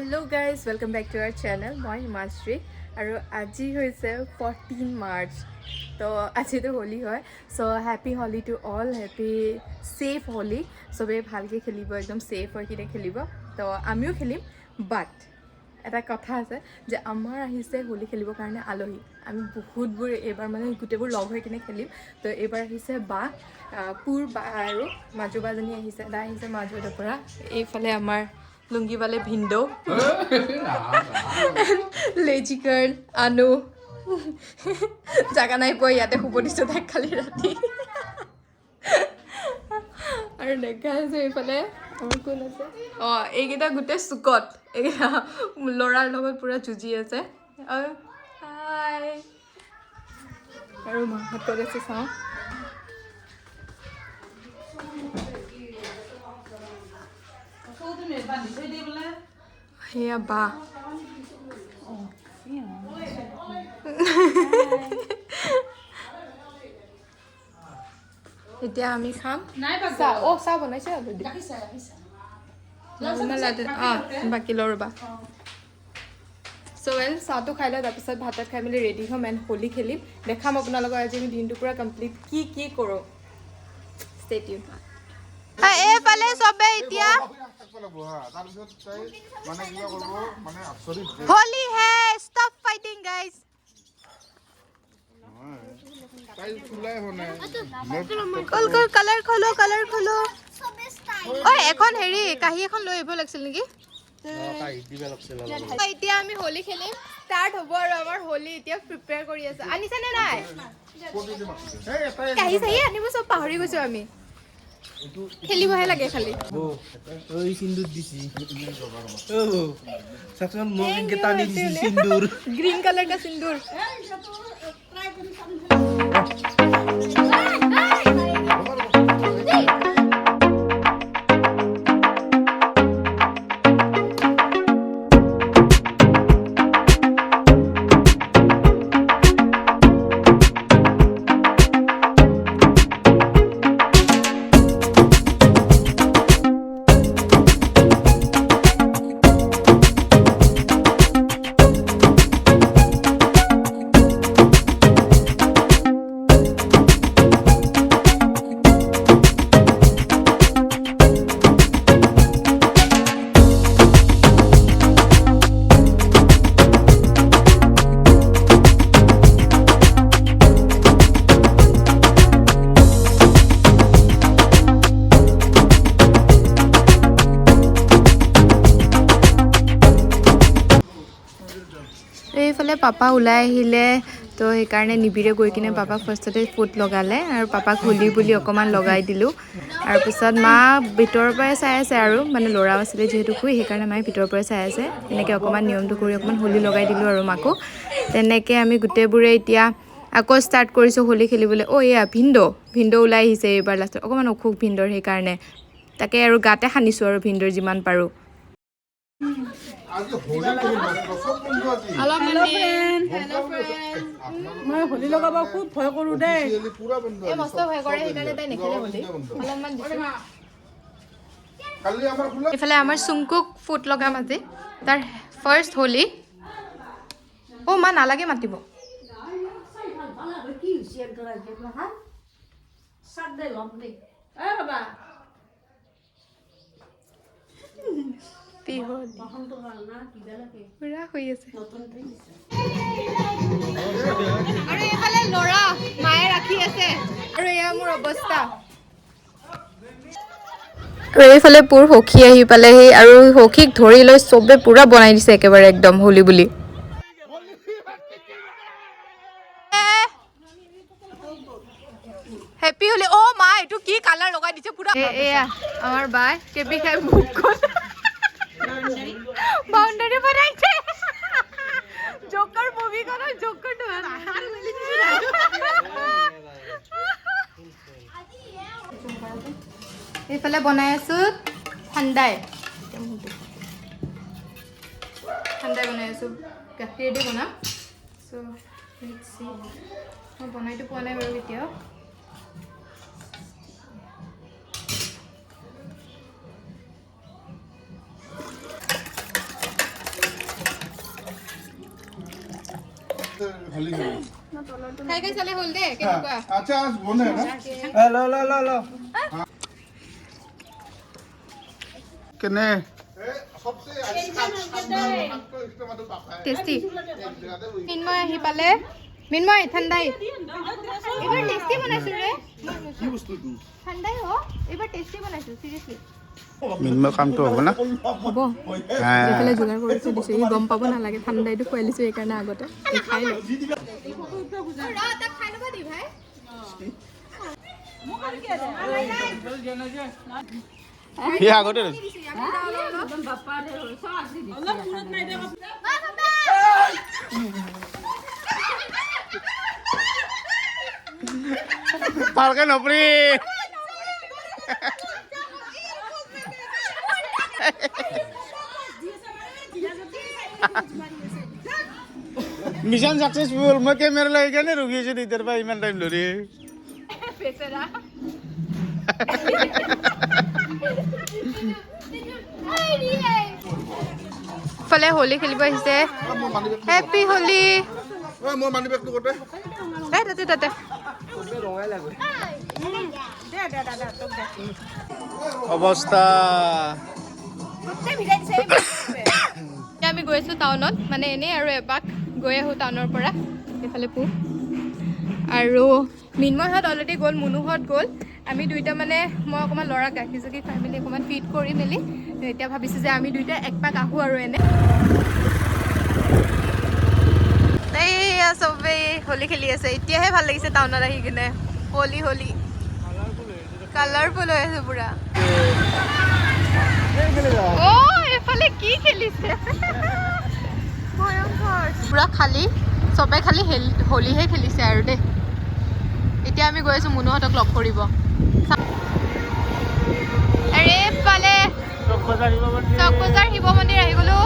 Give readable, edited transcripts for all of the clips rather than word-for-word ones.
Hello guys, welcome back to our channel. মই হিমাশ্ৰী আৰু আজি হৈছে 14 মাৰ্চ তো আজিতো হোলি হয় so happy Holi to all happy safe Holi সবে ভালকে খেলিব একদম সেফ হৈ কিনে খেলিব তো আমিও খেলিম বাট এটা কথা আছে যে আমাৰ আহিছে হোলি খেলিবৰ কাৰণে আলহী আমি বহুতবোৰ এবাৰ মানে গুটেবোৰ লগ হৈ কিনে খেলিম তো এবাৰ আহিছে বা পুৰ বা আৰু মাজু বাজনী আহিছে দা আহিছে মাজুৰ পৰা এইফালে আমাৰ लुंगी वाले भिंडो लेजी गर्ल आनु जगह नहीं पोई याते खूब दिसो देख खाली राती और देखा है जो इफाले और कोन আছে এইকেইটা গুটে সুকত এইকেইটা লৰাৰ লগত পুৰা জুজি আছে হাই আৰু মাহত কৰিছে চাও Hey, ba. এতিয়া আমি খাম চা ও চা বনাইছে বাকি লৰবা সো ওয়েল চাহটো খাই লওঁ তাৰপিছত ভাত খাই মেলি ৰেডি হ'ম এণ্ড হোলি খেলিম দেখাম আপোনালোকৰ আজি আমি দিনটো পুৰা কমপ্লিট কি কৰোঁ ষ্টে টিউন এইফালে সবে এতিয়া होली है स्टॉप फाइटिंग गाइस कलर खोलो ओए এখন হেৰি কাহি এখন লৈ আহিব লাগিছিল নেকি এতিয়া আমি হোলি খেলিম স্টার্ট হ'ব আৰু আমাৰ হোলি এতিয়া প্ৰিপেয়াৰ কৰি আছে আনিছে নে নাই কাহি চাহি আনিব সব পাহৰি গৈছো আমি খেলিবহে লাগে খালি ওই সিন্দুর দিছি ও সবসময় মোমিন কে টানি দিছি সিন্দুর ग्रीन कलर का सिंदूर এইফালে পাপা ওলাই আহিলে তো সেইকাৰণে নিবিৰে গৈ কিনে পাপাক ফাৰ্ষ্টতে ফুট লগালে আৰু পাপাক হোলি বুলি অকণমান লগাই দিলোঁ আৰু পিছত মা ভিতৰৰ পৰাই চাই আছে আৰু মানে ল'ৰা আছিলে যিহেতু শুই সেইকাৰণে মায়ে ভিতৰৰ পৰাই চাই আছে এনেকৈ অকণমান নিয়মটো কৰি অকণমান হোলি লগাই দিলোঁ আৰু মাকো তেনেকৈ আমি গোটেইবোৰে এতিয়া আকৌ ষ্টাৰ্ট কৰিছোঁ হোলি খেলিবলৈ এয়া ভিন্দো ওলাই আহিছে এইবাৰ লাষ্টত অকণমান অসুখ ভিন্দৰ সেইকাৰণে তাকে আৰু গাতে সানিছোঁ আৰু ভিন্দৰ যিমান পাৰোঁ মই হোলি লগাব খুব ভয় কৰো দেই এইফালে আমাৰ চুংকুক ফুট লগাম আজি তাৰ ফাৰ্ষ্ট হোলি মা নালাগে মাতিব পুৰা হৈ আছে আৰু এইফালে ল'ৰা মায়ে ৰাখি আছে আৰু এয়া মোৰ অৱস্থা আৰু এইফালে পুৰ সখী আহি পালেহি আৰু সখীক ধৰি লৈ চবে পুৰা বনাই দিছে একেবাৰে একদম হোলি বুলি হেপী হোলি মা এইটো কি কালাৰ লগাই দিছে পুৰা এয়া আমাৰ বাই কেপি খাই মুখখন বাউন্ডাৰি बनाइছে জোকাৰ মুভি কৰা জোকাৰ তো এইফালে বনাই আছো ঠাণ্ডাই বনাই আছো গাখীৰ দি বনাম সো লেটস সি মই বনাইতো পোৱা নাই বাৰু এতিয়াও খাই খাই চালে হ'ল দে কেনেকুৱা अच्छा आज बोल है ना ল ল ল ল কেনে सबसे টেষ্টি মিনময় আহি পালে মিনময় ঠাণ্ডাই এইবাৰ টেষ্টি বনাইছো ৰে की वस्तु तू ঠাণ্ডাই হ এইবাৰ টেষ্টি বনাইছো সিৰিয়াসলি মিনিমাম কামটো হ'ব না হ'ব এইফালে যোগাৰ কৰি থৈ দিছোঁ ই গম পাব নালাগে ঠাণ্ডাইটো খুৱাই লৈছোঁ সেইকাৰণে আগতে খাই লওঁ খাই ল'ব দি ভাই সি আগতে ভালকে নপৰি মিছন সাকসেসফুল মই কেমেৰা লৈ কেনে ৰখি আছো ইতাৰ পৰা ইমান টাইম ধৰি ফালে হোলী খেলিব আহিছে হেপী হোলী মই মানি বেগটো কতে তাতে তাতে অৱস্থা আমি গৈ আছোঁ টাউনত মানে এনেই আৰু এপাক গৈ আহোঁ টাউনৰ পৰা এইফালে পু আৰু মিনময়হঁত অলৰেডি গ'ল মুনুহঁত গ'ল আমি দুইটা মানে মই অকণমান ল'ৰাক গাখীৰ চাখীৰ খুৱাই মেলি অকণমান ফিট কৰি মেলি এতিয়া ভাবিছোঁ যে আমি দুইটা একপাক আহোঁ আৰু এনে এইয়া চবেই হোলী খেলি আছে এতিয়াহে ভাল লাগিছে টাউনত আহি কিনে হোলী হোলী কালাৰফুল হৈ আছে পুৰা অ' এইফালে কি খেলিছে ভয়ংকৰ পুৰা খালী চবে খালী হোলীহে খেলিছে আৰু দেই এতিয়া আমি গৈ আছোঁ মুনুহঁতক লগ কৰিব আৰে এইফালে চক বজাৰ শিৱ মন্দিৰ আহি গ'লো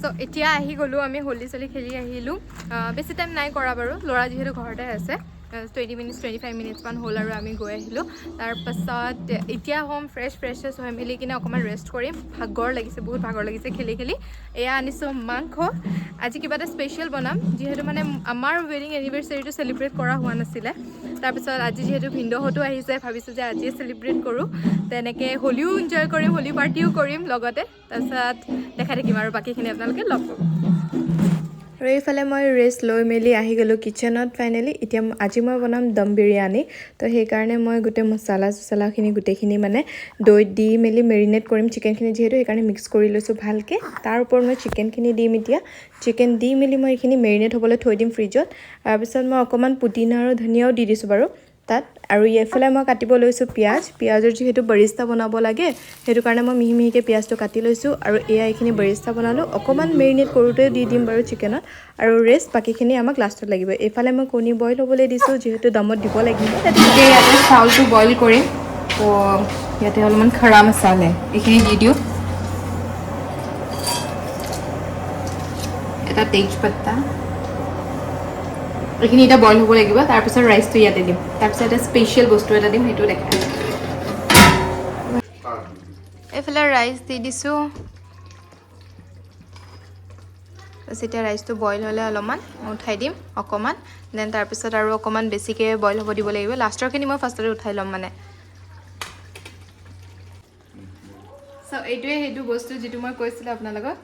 চ' এতিয়া আহি গ'লোঁ আমি হোলী চলি খেলি আহিলোঁ বেছি টাইম নাই কৰা বাৰু ল'ৰা যিহেতু ঘৰতে আছে 20 মিনিটছ 25 মিনিটছমান হ'ল আৰু আমি গৈ আহিলোঁ তাৰপাছত এতিয়া হ'ম ফ্ৰেছ হৈ মেলি কিনে অকণমান ৰেষ্ট কৰিম ভাগৰ লাগিছে বহুত ভাগৰ লাগিছে খেলি খেলি এয়া আনিছোঁ মাংস আজি কিবা এটা স্পেচিয়েল বনাম যিহেতু মানে আমাৰ ৱেডিং এনিভাৰ্চাৰীটো চেলিব্ৰেট কৰা হোৱা নাছিলে তাৰপিছত আজি যিহেতু ভিনদেউহঁতো আহিছে ভাবিছোঁ যে আজিয়ে চেলিব্ৰেট কৰোঁ তেনেকৈ হোলীও এনজয় কৰিম হোলী পাৰ্টিও কৰিম লগতে তাৰপিছত দেখাই থাকিম আৰু বাকীখিনি আপোনালোকে লগ পাব আৰু এইফালে মই ৰেষ্ট লৈ মেলি আহি গ'লোঁ কিটচেনত ফাইনেলি এতিয়া আজি মই বনাম দম বিৰিয়ানী তো সেইকাৰণে মই গোটেই মছলাখিনি গোটেইখিনি মানে দৈত দি মেলি মেৰিনেট কৰিম চিকেনখিনি যিহেতু সেইকাৰণে মিক্স কৰি লৈছোঁ ভালকৈ তাৰ ওপৰত মই চিকেনখিনি দিম এতিয়া চিকেন দি মেলি মই এইখিনি মেৰিনেট হ'বলৈ থৈ দিম ফ্ৰিজত তাৰপিছত মই অকণমান পুদিনা আৰু ধনিয়াও দি দিছোঁ বাৰু তাত আৰু এইফালে মই কাটিব লৈছোঁ পিঁয়াজৰ যিহেতু বৰিষ্টা বনাব লাগে সেইটো কাৰণে মই মিহি মিহিকৈ পিঁয়াজটো কাটি লৈছোঁ আৰু এয়া এইখিনি বৰিষ্টা বনালোঁ অকণমান মেৰিনেট কৰোঁতে দি দিম বাৰু চিকেনত আৰু ৰেষ্ট বাকীখিনি আমাক লাষ্টত লাগিব এইফালে মই কণী বইল হ'বলৈ দিছোঁ যিহেতু দমত দিব লাগিব এতিয়া ইয়াতে চাউলটো বইল কৰিম তো ইয়াতে অলপমান খৰা মছালে এইখিনি দি দিওঁ এটা তেজপাতা এইখিনি এটা বইল হ'ব লাগিব তাৰপিছত ৰাইচটো ইয়াতে দিম তাৰপিছত এটা স্পেচিয়েল বস্তু এটা দিম সেইটো দেখাই এইফালে ৰাইচ দি দিছোঁ তাৰপিছত এতিয়া ৰাইচটো বইল হ'লে অলপমান উঠাই দিম অকণমান দেন তাৰপিছত আৰু অকণমান বেছিকৈ বইল হ'ব দিব লাগিব লাষ্টৰখিনি মই ফাৰ্ষ্টতে উঠাই ল'ম মানে চ' এইটোৱে সেইটো বস্তু যিটো মই কৈছিলোঁ আপোনালোকক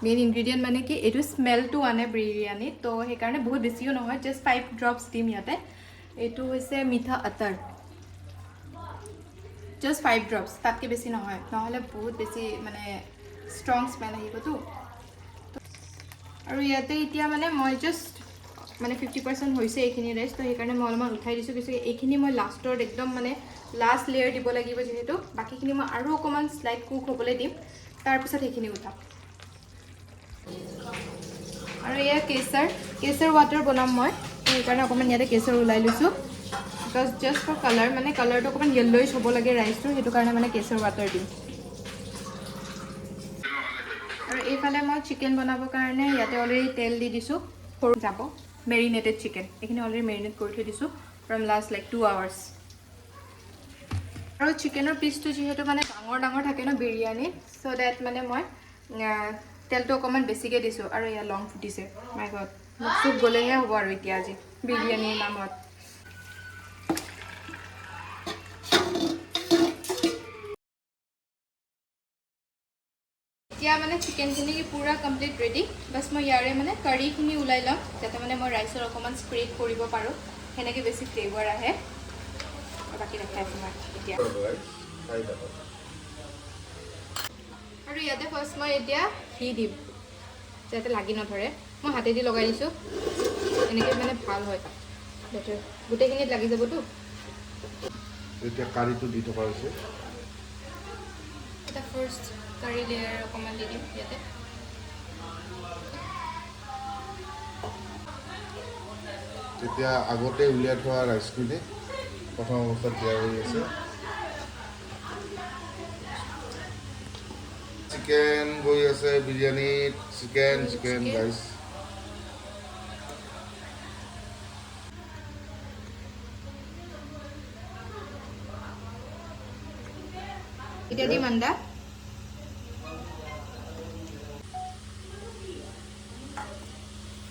মেইন ইনগ্ৰিডিয়েণ্ট মানে কি এইটো স্মেলটো আনে বিৰিয়ানীত তো সেইকাৰণে বহুত বেছিও নহয় জাষ্ট 5 ড্ৰপছ দিম ইয়াতে এইটো হৈছে মিঠা আটাৰ জাষ্ট 5 ড্ৰপছ তাতকৈ বেছি নহয় নহ'লে বহুত বেছি মানে ষ্ট্ৰং স্মেল আহিবতো আৰু ইয়াতে এতিয়া মানে মই জাষ্ট মানে 50% হৈছে এইখিনি ৰাইচ তো সেইকাৰণে মই অলপমান উঠাই দিছোঁ কিছু এইখিনি মই লাষ্টত একদম মানে লাষ্ট লেয়াৰ দিব লাগিব যিহেতু বাকীখিনি মই আৰু অকণমান স্লাইড কুক হ'বলৈ দিম তাৰপিছত সেইখিনি উঠাম আৰু এয়া কেচাৰ ৱাটাৰ বনাম মই সেইকাৰণে অকণমান ইয়াতে কেচাৰ ওলাই লৈছোঁ বিকজ জাষ্ট ফৰ কালাৰ মানে কালাৰটো অকণমান য়েল্ল'ইছ হ'ব লাগে ৰাইচটো সেইটো কাৰণে মানে কেচাৰ ৱাটাৰ দিম আৰু এইফালে মই চিকেন বনাবৰ কাৰণে ইয়াতে অলৰেডি তেল দি দিছোঁ সৰু যাব মেৰিনেটেড চিকেন এইখিনি অলৰেডি মেৰিনেট কৰি থৈ দিছোঁ ফ্ৰম লাষ্ট লাইক 2 hours আৰু চিকেনৰ পিচটো যিহেতু মানে ডাঙৰ থাকে ন বিৰিয়ানীত চ' ডেট মানে মই তেলটো অকণমান বেছিকৈ দিছোঁ আৰু এয়া লং ফুটিছে মাই গড চুপ গ'লেহে হ'ব আৰু এতিয়া আজি বিৰিয়ানীৰ নামত এতিয়া মানে চিকেনখিনি পূৰা কমপ্লিট ৰেডি বাছ মই ইয়াৰে মানে কাৰীখিনি ওলাই ল'ম যাতে মানে মই ৰাইচৰ অকণমান স্প্ৰেড কৰিব পাৰোঁ সেনেকৈ বেছি ফ্লেভাৰ আহে বাকী দেখাই আছোঁ মই এতিয়া আৰু ইয়াতে ফাৰ্ষ্ট মই এতিয়া ঘি দিম যাতে লাগি নধৰে মই হাতেদি লগাই দিছোঁ এনেকৈ মানে ভাল হয় যাতে গোটেইখিনিত লাগি যাবতো এতিয়া কাৰীটো দি থকা হৈছে এটা ফাৰ্ষ্ট কাৰী লেয়াৰ অকণমান দি দিম ইয়াতে তেতিয়া আগতে উলিয়াই থোৱা ৰাইচখিনি প্ৰথম অৱস্থাত দিয়া হৈ আছে চিকেন গৈ আছে বিৰিয়ানীত চিকেন ৰাইচ এতিয়া দিম আন্দা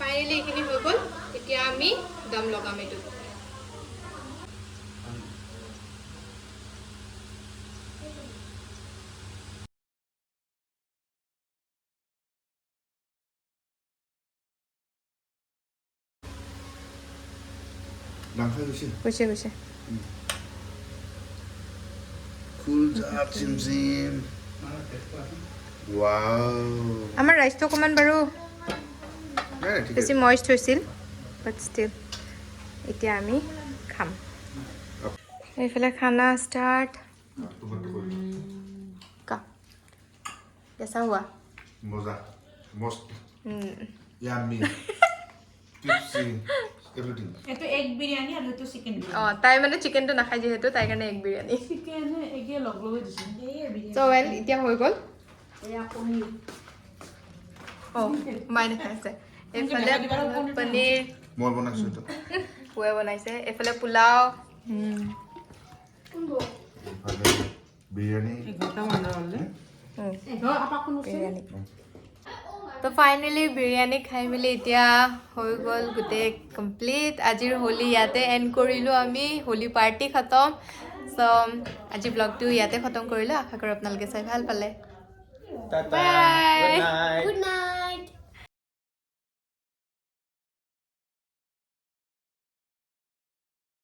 ফাইনেলি এইখিনি হৈ গ'ল এতিয়া আমি দম লগাম এইটো ডাঙৰ হৈছে গৈছে ফুল জাপ চিম ৱাও আমাৰ ৰাইচটো অকণমান বাৰু নাই ঠিক বেছি আছে মইষ্ট হৈছিল বাট ষ্টিল এতিয়া আমি খাম এইফালে খানা ষ্টাৰ্ট কা কেঁচা হোৱা মজা মস্ত ইয়ামি টিপসি এভৰিথিং এইটো এগ বিৰিয়ানী আৰু এইটো চিকেন অঁ তাই মানে চিকেনটো নাখায় যিহেতু তাইৰ কাৰণে এগ বিৰিয়ানী চিকেন এগে লগ লগাই দিছে চ' ৱেল এতিয়া হৈ গ'ল অঁ মাই নাখাইছে এইফালে পনীৰ মই বনাইছো এইটো পুৱে বনাইছে এইফালে পোলাও ইফালে বিৰিয়ানী বিৰিয়ানী তো ফাইনেলি বিৰিয়ানী খাই মেলি এতিয়া হৈ গ'ল গোটেই কমপ্লিট আজিৰ হোলী ইয়াতে এণ্ড কৰিলোঁ আমি হোলী পাৰ্টি খতম চ' আজি ব্লগটো ইয়াতে খতম কৰিলোঁ আশা কৰোঁ আপোনালোকে চাই ভাল পালে বাই